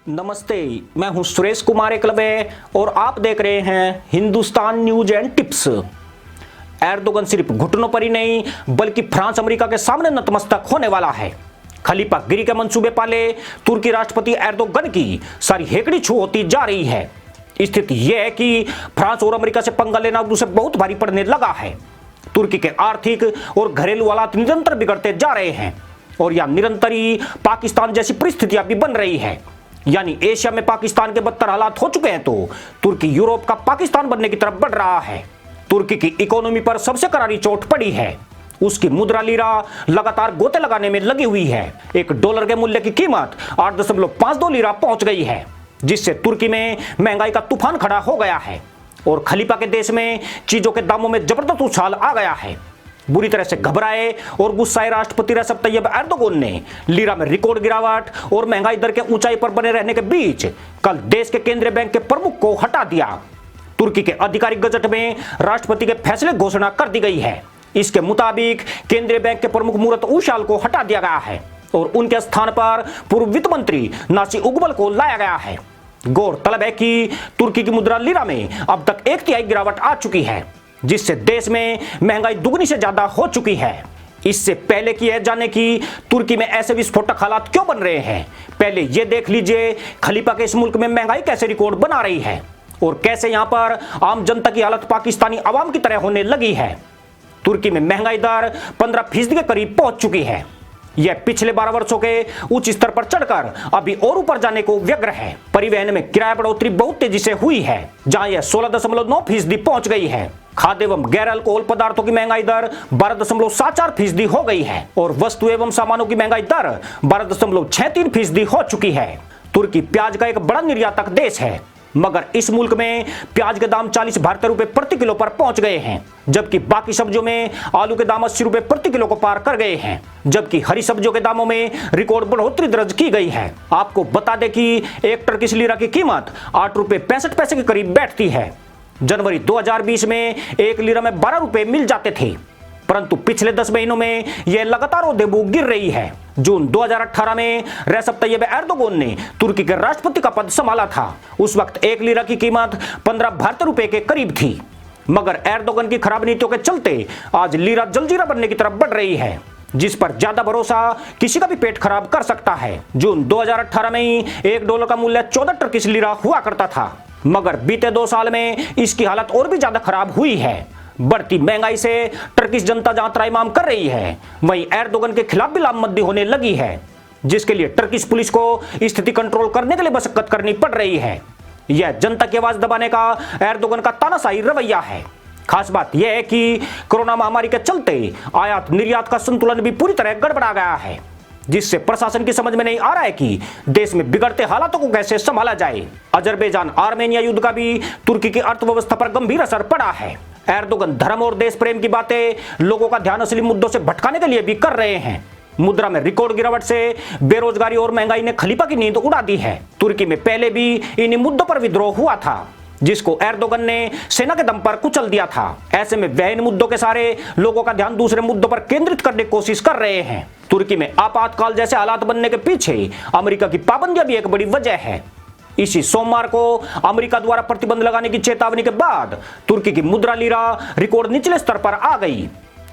नमस्ते, मैं हूं सुरेश कुमार एकलवे और आप देख रहे हैं Hindustan news and tips. Erdogan सिर्फ घुटनों पर ही नहीं बल्कि फ्रांस अमेरिका के सामने नतमस्तक होने वाला है। खलीफा गिरी के मंसूबे पाले तुर्की राष्ट्रपति एर्दोगन की सारी हेकड़ी छू होती जा रही है। स्थिति यह है कि फ्रांस और अमेरिका से पंगा लेना उसे बहुत भारी पड़ने लगा है। तुर्की के आर्थिक और घरेलू हालात निरंतर बिगड़ते जा रहे हैं और यह निरंतर ही पाकिस्तान जैसी परिस्थितियां भी बन रही है। यानी एशिया में पाकिस्तान के बदतर हालात हो चुके हैं तो तुर्की यूरोप का पाकिस्तान बनने की तरफ बढ़ रहा है। तुर्की की इकोनॉमी पर सबसे करारी चोट पड़ी है। उसकी मुद्रा लीरा लगातार गोते लगाने में लगी हुई है। $1 के मूल्य की कीमत 8.52 लीरा पहुंच गई है, जिससे तुर्की में महंगाई का तूफान खड़ा हो गया है और खलीफा के देश में चीजों के दामों में जबरदस्त उछाल आ गया है। बुरी तरह से घबराए और गुस्साए राष्ट्रपति रेसिप तैयब एर्दोगन ने लीरा में रिकॉर्ड गिरावट और महंगाई दर के ऊंचाई पर बने रहने के बीच कल देश के केंद्रीय बैंक के प्रमुख को हटा दिया। तुर्की के आधिकारिक गजट में राष्ट्रपति के फैसले घोषणा कर दी गई है। इसके मुताबिक केंद्रीय बैंक के प्रमुख मुरत उशाल को हटा दिया गया है और उनके स्थान पर पूर्व वित्त मंत्री नासी उगबल को लाया गया है। गौरतलब है कि तुर्की की मुद्रा लीरा में अब तक 1/3 गिरावट आ चुकी है, जिससे देश में महंगाई दुगनी से ज्यादा हो चुकी है। इससे पहले कि यह जाने कि तुर्की में ऐसे विस्फोटक हालात क्यों बन रहे हैं, पहले यह देख लीजिए खलीफा के इस मुल्क में महंगाई कैसे रिकॉर्ड बना रही है और कैसे यहां पर आम जनता की हालत पाकिस्तानी आवाम की तरह होने लगी है। तुर्की में महंगाई दर 15% के करीब पहुंच चुकी है। यह पिछले 12 वर्षों के उच्च स्तर पर चढ़कर अभी और ऊपर जाने को व्यग्र है। परिवहन में किराया बढ़ोतरी बहुत तेजी से हुई है, जहां यह 16.9% पहुंच गई है। खाद्य एवं गैर अल्कोहल पदार्थों की महंगाई दर 12.74% हो गई है और वस्तु एवं सामानों की महंगाई दर 12.63% हो चुकी है। तुर्की प्याज का एक बड़ा निर्यातक देश है, मगर इस मुल्क में प्याज के दाम 40 भारतीय रुपए प्रति किलो पर पहुंच गए हैं, जबकि बाकी सब्जियों में आलू के दाम 80 रुपए प्रति किलो को पार कर गए हैं, जबकि हरी सब्जियों के दामों में रिकॉर्ड बढ़ोतरी दर्ज की गई है। आपको बता दें कि एक टर्किश लीरा की कीमत 8 रुपए 65 पैसे के करीब बैठती है। जनवरी 2020 में एक लीरा में 12 रुपए मिल जाते थे, परंतु पिछले 10 महीनों में यह लगातार ओदेबू गिर रही है। जून 2018 में रेसिप तैयब एर्दोगन ने तुर्की के राष्ट्रपति का पद संभाला था। उस वक्त एक लीरा की कीमत 15 भारतीय रुपए के करीब थी, मगर एर्दोगन की खराब नीतियों के चलते आज लीरा जलजीरा बनने की तरफ बढ़ रही है, जिस पर ज्यादा भरोसा किसी का भी पेट खराब कर सकता है। जून 2018 में ही $1 का मूल्य 14 टर्किश लीरा हुआ करता था, मगर बीते 2 साल में इसकी हालत और भी ज्यादा खराब हुई है। बढ़ती महंगाई से टर्किश जनता जहां त्राहिमाम कर रही है, वहीं एर्दोगन के खिलाफ भी लामबंदी होने लगी है, जिसके लिए टर्किश पुलिस को स्थिति कंट्रोल करने के लिए मशक्कत करनी पड़ रही है। यह जनता की आवाज दबाने का एर्दोगन का तानाशाही रवैया है। खास बात यह है कि कोरोना महामारी के चलते आयात निर्यात का संतुलन भी पूरी तरह गड़बड़ा गया है, जिससे प्रशासन की समझ में नहीं आ रहा है कि देश में बिगड़ते हालातों को कैसे संभाला जाए। अजरबैजान आर्मेनिया युद्ध का भी तुर्की की अर्थव्यवस्था पर गंभीर असर पड़ा है। एर्दोगन धर्म और देश प्रेम की बातें लोगों का ध्यान असली मुद्दों से भटकाने के लिए भी कर रहे हैं। मुद्रा में रिकॉर्ड गिरावट से बेरोजगारी और महंगाई ने खलीफा की नींद उड़ा दी है। तुर्की में पहले भी इन्हीं मुद्दों पर विद्रोह हुआ था, जिसको एर्दोगन ने सेना के दम पर कुचल दिया था। ऐसे में वह इन मुद्दों के सारे लोगों का ध्यान दूसरे मुद्दों पर केंद्रित करने की कोशिश कर रहे हैं। तुर्की में आपातकाल जैसे हालात बनने के पीछे अमेरिका की पाबंदियां भी एक बड़ी वजह है। इसी सोमवार को अमेरिका द्वारा प्रतिबंध लगाने की चेतावनी के बाद तुर्की की मुद्रा लीरा रिकॉर्ड निचले स्तर पर आ गई।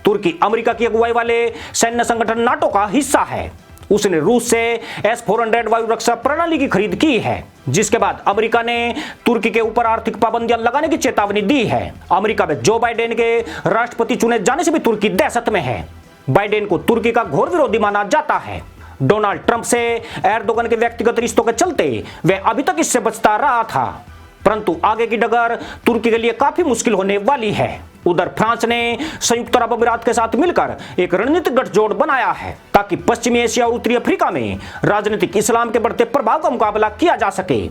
तुर्की अमेरिका की अगुवाई वाले सैन्य संगठन नाटो का हिस्सा है। उसने रूस से S-400 वायु रक्षा प्रणाली की खरीद की है, जिसके बाद अमेरिका ने तुर्की के ऊपर आर्थिक पाबंदियां लगाने की चेतावनी दी है। अमेरिका में जो बाइडेन के राष्ट्रपति चुने जाने से भी तुर्की दहशत में है। बाइडेन को तुर्की का घोर विरोधी माना जाता है। डोनाल्ड ट्रंप से एर्दोगन के व्यक्तिगत रिश्तों के चलते वह अभी तक इससे बचता रहा था, परंतु आगे की डगर तुर्की के लिए काफी मुश्किल होने वाली है। उधर फ्रांस ने संयुक्त अरब अमीरात के साथ मिलकर एक रणनीतिक गठजोड़ बनाया है, ताकि पश्चिमी एशिया और उत्तरी अफ्रीका में राजनीतिक इस्लाम के बढ़ते प्रभाव का मुकाबला किया जा सके।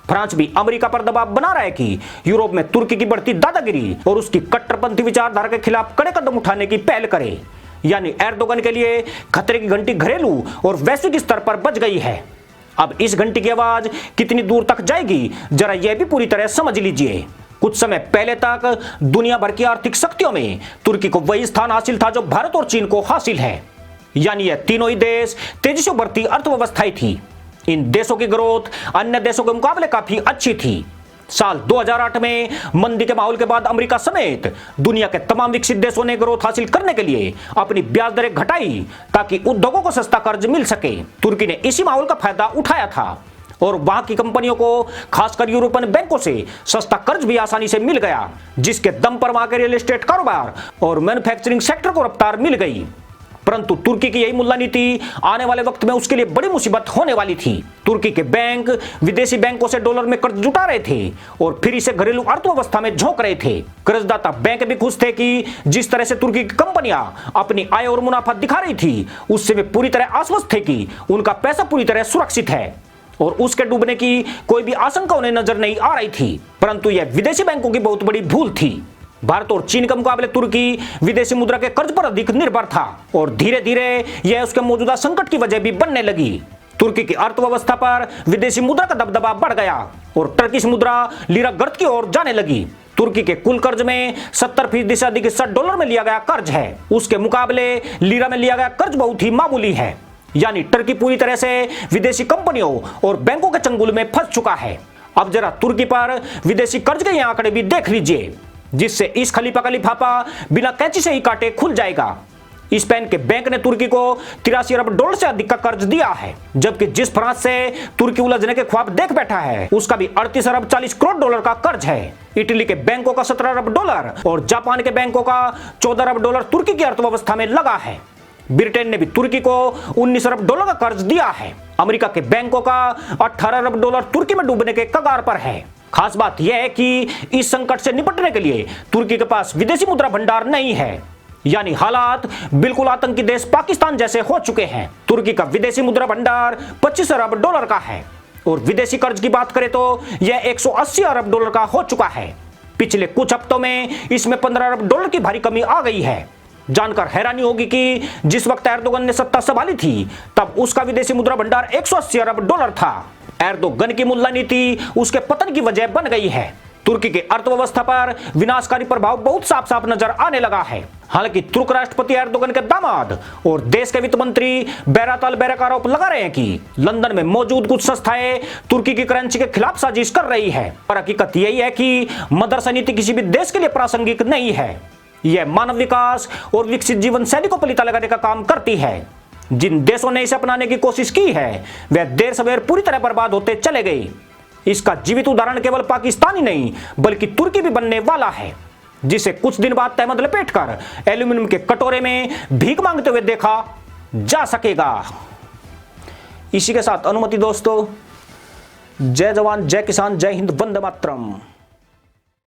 फ्रांस भी अमेरिका पर दबाव बना रहा है कि यूरोप में तुर्की की बढ़ती दादागिरी और उसकी कट्टरपंथी विचारधारा के खिलाफ कड़े कदम उठाने की पहल करे। यानी एर्दोगन के लिए खतरे की घंटी घरेलू और वैश्विक स्तर पर बज गई है। अब इस घंटी की आवाज कितनी दूर तक जाएगी, जरा यह भी पूरी तरह समझ लीजिए। कुछ समय पहले तक दुनिया भर की आर्थिक शक्तियों में तुर्की को वही स्थान हासिल था जो भारत और चीन को हासिल है। यानी यह तीनों ही देश तेजी से बढ़ती अर्थव्यवस्थाएं थी। इन देशों की ग्रोथ अन्य देशों के मुकाबले काफी अच्छी थी। साल 2008 में मंदी के माहौल के बाद अमेरिका समेत दुनिया के तमाम विकसित देशों ने ग्रोथ हासिल करने के लिए अपनी ब्याज दरें घटाई ताकि उद्योगों को सस्ता कर्ज मिल सके। तुर्की ने इसी माहौल का फायदा उठाया था और वहां की कंपनियों को खासकर यूरोपियन बैंकों से सस्ता कर्ज भी आसानी से मिल गया, जिसके दम पर वहां के रियल एस्टेट कारोबार और मैन्युफैक्चरिंग सेक्टर को रफ्तार मिल गई। परंतु तुर्की की यही मुल्ला नीति आने वाले वक्त में उसके लिए बड़ी मुसीबत होने वाली थी। तुर्की के बैंक विदेशी बैंकों से डॉलर में कर्ज जुटा रहे थे और फिर इसे घरेलू अर्थव्यवस्था में झोंक रहे थे। कर्जदाता बैंक भी खुश थे कि जिस तरह से तुर्की की कंपनियां अपनी आय और मुनाफा दिखा रही थी, उससे वे पूरी तरह आश्वस्त थे कि उनका पैसा पूरी तरह सुरक्षित है और उसके डूबने की कोई भी आशंका उन्हें नजर नहीं आ रही थी। परंतु यह विदेशी बैंकों की बहुत बड़ी भूल थी। भारत और चीन के मुकाबले तुर्की विदेशी मुद्रा के कर्ज पर अधिक निर्भर था और धीरे धीरे यह उसके मौजूदा संकट की वजह भी बनने लगी। तुर्की की अर्थव्यवस्था पर विदेशी मुद्रा का दबदबा बढ़ गया और टर्किश मुद्रा लीरा गर्द की ओर जाने लगी। तुर्की के कुल कर्ज में 70% से अधिक हिस्सा डॉलर में लिया गया कर्ज है, उसके मुकाबले लीरा में लिया गया कर्ज बहुत ही मामूली है। यानी टर्की पूरी तरह से विदेशी कंपनियों और बैंकों के चंगुल में फंस चुका है। अब जरा तुर्की पर विदेशी कर्ज के ये आंकड़े भी देख लीजिए, जिससे इस खलीफा का लिफाफा बिना कैंची से ही काटे खुल जाएगा। स्पेन के बैंक ने तुर्की को 83 अरब डॉलर से अधिक का कर्ज दिया है, जबकि जिस फ्रांस से तुर्की उलझने के ख्वाब देख बैठा है उसका भी 38 अरब 40 करोड़ डॉलर का कर्ज है। इटली के बैंकों का 17 अरब डॉलर और जापान के बैंकों का 14 अरब डॉलर तुर्की की अर्थव्यवस्था में लगा है। ब्रिटेन ने भी तुर्की को 19 अरब डॉलर का कर्ज दिया है। अमेरिका के बैंकों का 18 अरब डॉलर तुर्की में डूबने के कगार पर है। खास बात यह है कि इस संकट से निपटने के लिए तुर्की के पास विदेशी मुद्रा भंडार नहीं है, यानी हालात बिल्कुल आतंकी देश पाकिस्तान जैसे हो चुके हैं। तुर्की का विदेशी मुद्रा भंडार 25 अरब डॉलर का है और विदेशी कर्ज की बात करें तो यह 180 अरब डॉलर का हो चुका है। पिछले कुछ हफ्तों में इसमें 15 अरब डॉलर की भारी कमी आ गई है। जानकर हैरानी होगी कि जिस वक्त एर्दोगन ने सत्ता संभाली थी तब उसका विदेशी मुद्रा भंडार 180 अरब डॉलर था। एर्दोगन की मुल्ला नीति उसके पतन की वजह बन गई है। तुर्की के अर्थव्यवस्था पर विनाशकारी प्रभाव बहुत साफ साफ नजर आने लगा है। हालांकि तुर्क राष्ट्रपति एर्दोगन के दामाद और देश के वित्त मंत्री बेरात अल्बैरक आरोप लगा रहे हैं कि लंदन में मौजूद कुछ संस्थाएं तुर्की की करेंसी के खिलाफ साजिश कर रही है। पर हकीकत यही है कि मदरसा नीति किसी भी देश के लिए प्रासंगिक नहीं है। यह मानव विकास और विकसित जीवन शैली को पलीता लगाने का काम करती है। जिन देशों ने इसे अपनाने की कोशिश की है वह देर सवेर पूरी तरह बर्बाद होते चले गए। इसका जीवित उदाहरण केवल पाकिस्तान ही नहीं बल्कि तुर्की भी बनने वाला है, जिसे कुछ दिन बाद तहमद लपेटकर एल्यूमिनियम के कटोरे में भीख मांगते हुए देखा जा सकेगा। इसी के साथ अनुमति दोस्तों, जय जवान जय किसान जय हिंद वंदे मातरम।